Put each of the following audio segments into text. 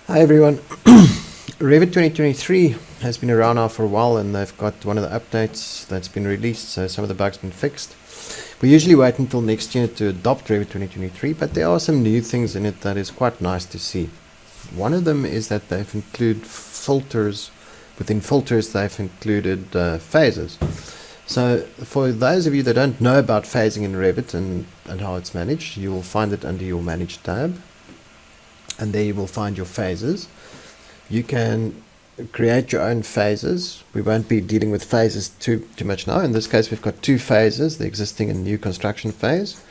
Hi everyone. Revit 2023 has been around now for a while, and they've got one of the updates that's been released, so some of the bugs been fixed. We usually wait until next year to adopt Revit 2023, but there are some new things in it that is quite nice to see. One of them is that they've included filters. Within filters they've included phases. So for those of you that don't know about phasing in Revit and how it's managed, you will find it under your Manage tab. And there you will find your phases. You can create your own phases. We won't be dealing with phases too much now. In this case, we've got two phases, the existing and new construction phase,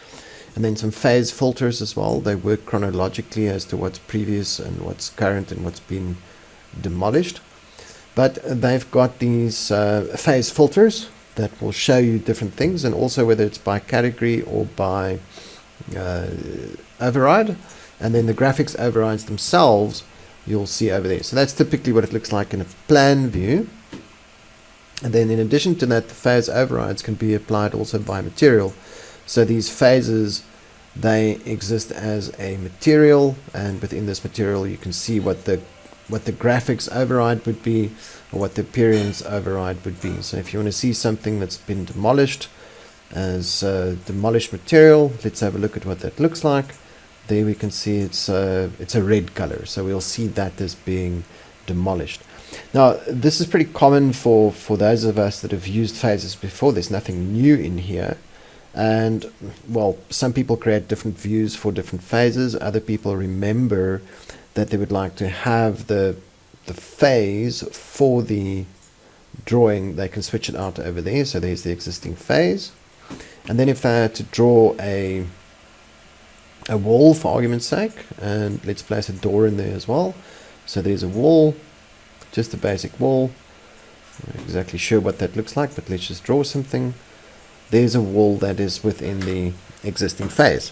and then some phase filters as well. They work chronologically as to what's previous and what's current and what's been demolished. But they've got these phase filters that will show you different things, and also whether it's by category or by override. And then the graphics overrides themselves you'll see over there. So that's typically what it looks like in a plan view. And then in addition to that, the phase overrides can be applied also by material. So these phases, they exist as a material, and within this material you can see what the graphics override would be, or what the appearance override would be. So if you want to see something that's been demolished as demolished material, let's have a look at what that looks like. There we can see it's a red color, so we'll see that as being demolished. Now this is pretty common for those of us that have used phases before. There's nothing new in here, and well, some people create different views for different phases. Other people remember that they would like to have the phase for the drawing. They can switch it out over there. So there's the existing phase, and then if they had to draw a wall for argument's sake, and let's place a door in there as well. So there's a wall, just a basic wall. I'm not exactly sure what that looks like, but let's just draw something. There's a wall that is within the existing phase.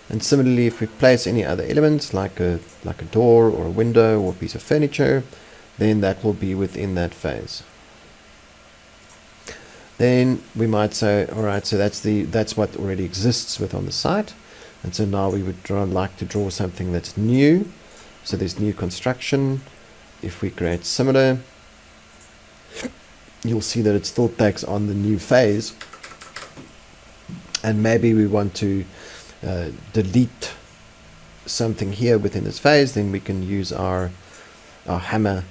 And similarly, if we place any other elements like a door or a window or a piece of furniture, then that will be within that phase. Then we might say, all right, so that's what already exists on the site. And so now we would like to draw something that's new. So there's new construction. If we create similar, you'll see that it still takes on the new phase. And maybe we want to delete something here within this phase, then we can use our hammer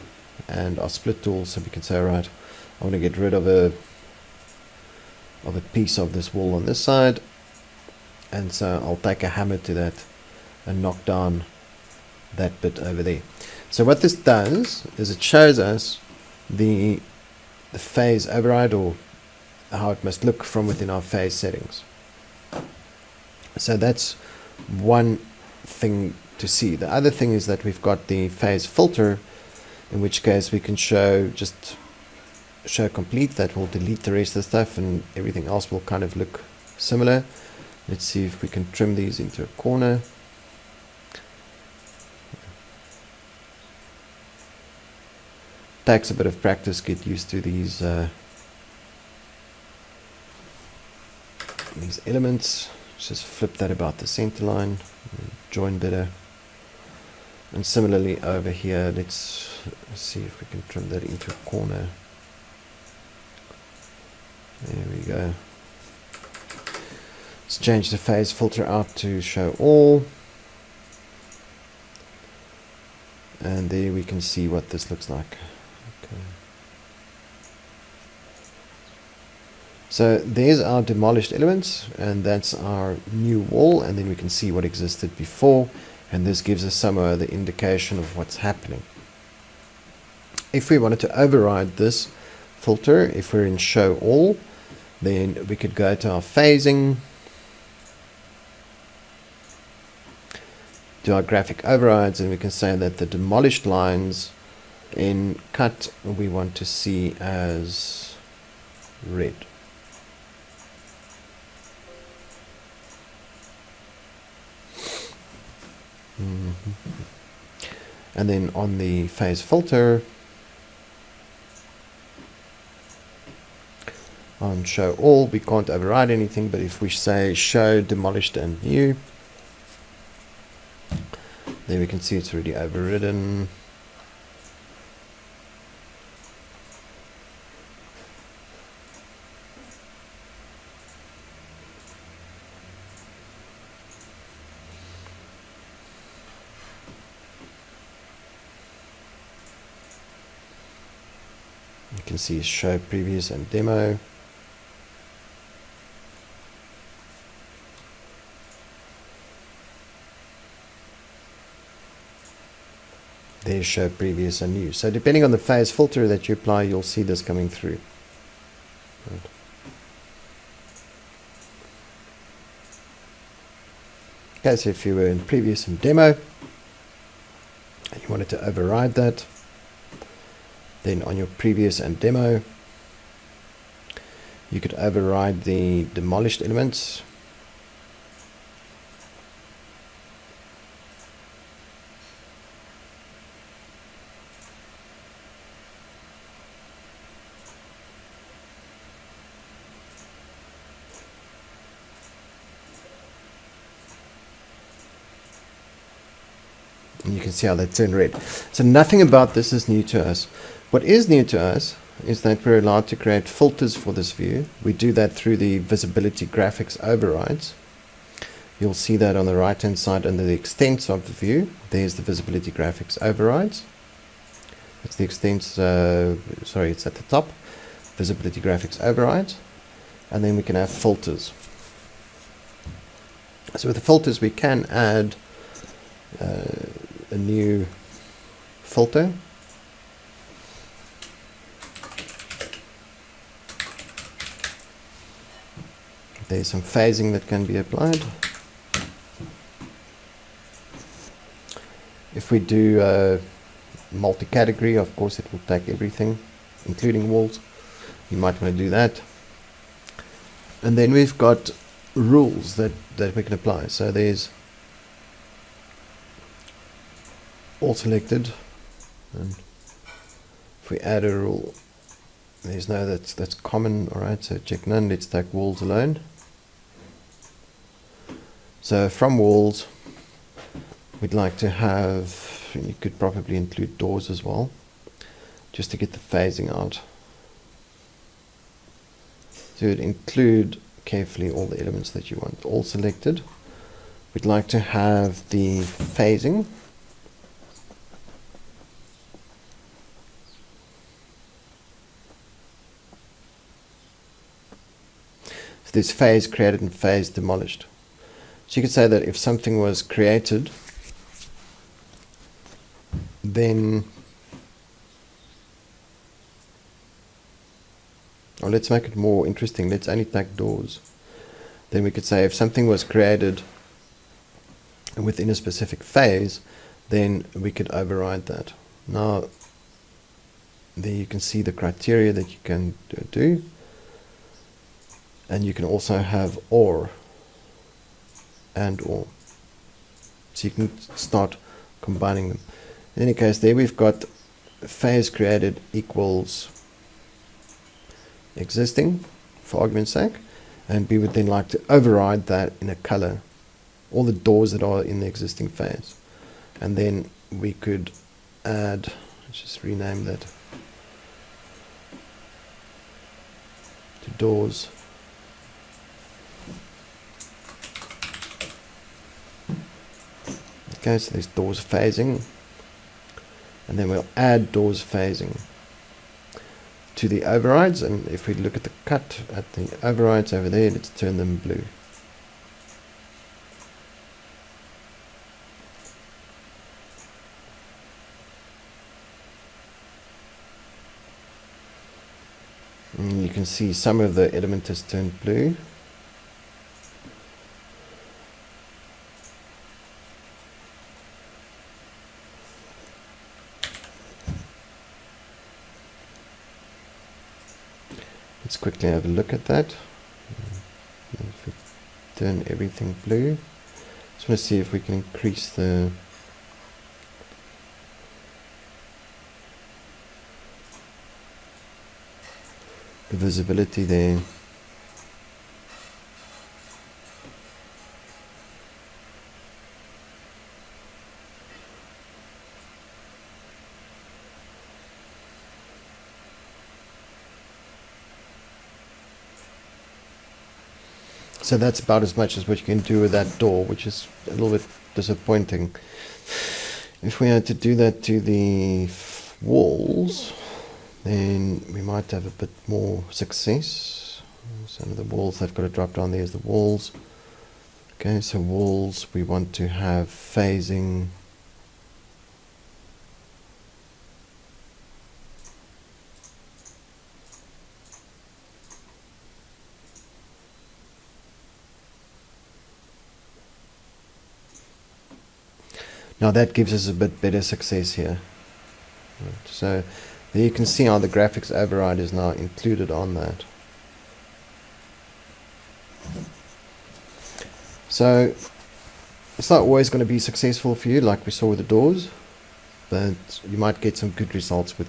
and our split tool. So we can say, all right, I want to get rid of a piece of this wall on this side, and so I'll take a hammer to that and knock down that bit over there. So what this does is it shows us the phase override, or how it must look from within our phase settings. So that's one thing to see. The other thing is that we've got the phase filter, in which case we can show complete. That will delete the rest of the stuff, and everything else will kind of look similar. Let's see if we can trim these into a corner. Takes a bit of practice, get used to these elements. Just flip that about the center line, join better. And similarly over here, let's see if we can trim that into a corner. There we go. Let's change the phase filter out to show all. And there we can see what this looks like. Okay. So there's our demolished elements, and that's our new wall, and then we can see what existed before, and this gives us some other indication of what's happening. If we wanted to override this filter, if we're in show all, then we could go to our phasing, to our graphic overrides, and we can say that the demolished lines in cut we want to see as red. And then on the phase filter, on show all, we can't override anything, but if we say show demolished and new, There we can see it's already overridden. You can see show previous and demo. There's show previous and new. So depending on the phase filter that you apply, you'll see this coming through. Right. Okay, so if you were in previous and demo and you wanted to override that, then on your previous and demo, you could override the demolished elements. And you can see how they turn red. So nothing about this is new to us. What is new to us is that we're allowed to create filters for this view. We do that through the visibility graphics overrides. You'll see that on the right hand side under the extents of the view. There's the visibility graphics overrides. It's the extents, sorry, it's at the top. Visibility graphics overrides. And then we can have filters. So with the filters we can add a new filter. There's some phasing that can be applied. If we do multi-category, of course it will take everything, including walls. You might want to do that. And then we've got rules that we can apply. So there's all selected, and if we add a rule, there's no that's common. All right, so check none. Let's take walls alone. So from walls, we'd like to have, you could probably include doors as well, just to get the phasing out. So you'd include carefully all the elements that you want, all selected. We'd like to have the phasing. So there's phase created and phase demolished. So you could say that if something was created, then, or let's make it more interesting, let's only take doors. Then we could say if something was created within a specific phase, then we could override that. Now, there you can see the criteria that you can do. And you can also have or and or. So you can start combining them. In any case, there we've got phase created equals existing, for argument's sake, and we would then like to override that in a color, all the doors that are in the existing phase. And then we could add, let's just rename that to doors. Okay, so there's doors phasing, and then we'll add doors phasing to the overrides. And if we look at the cut at the overrides over there, let's turn them blue. And you can see some of the element has turned blue. Let's quickly have a look at that. If we turn everything blue, just want to see if we can increase the visibility there. So that's about as much as what you can do with that door, which is a little bit disappointing. If we had to do that to the walls, then we might have a bit more success. So the walls, they've got to drop down. There's the walls. Okay, so walls, we want to have phasing. Now that gives us a bit better success here. Right, so there you can see how the graphics override is now included on that. So it's not always going to be successful for you like we saw with the doors, but you might get some good results with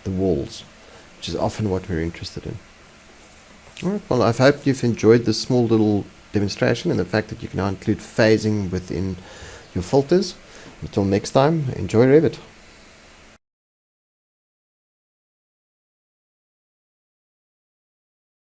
the walls, which is often what we're interested in. Alright, well, I hope you've enjoyed this small little demonstration and the fact that you can now include phasing within your filters. Until next time, enjoy Revit.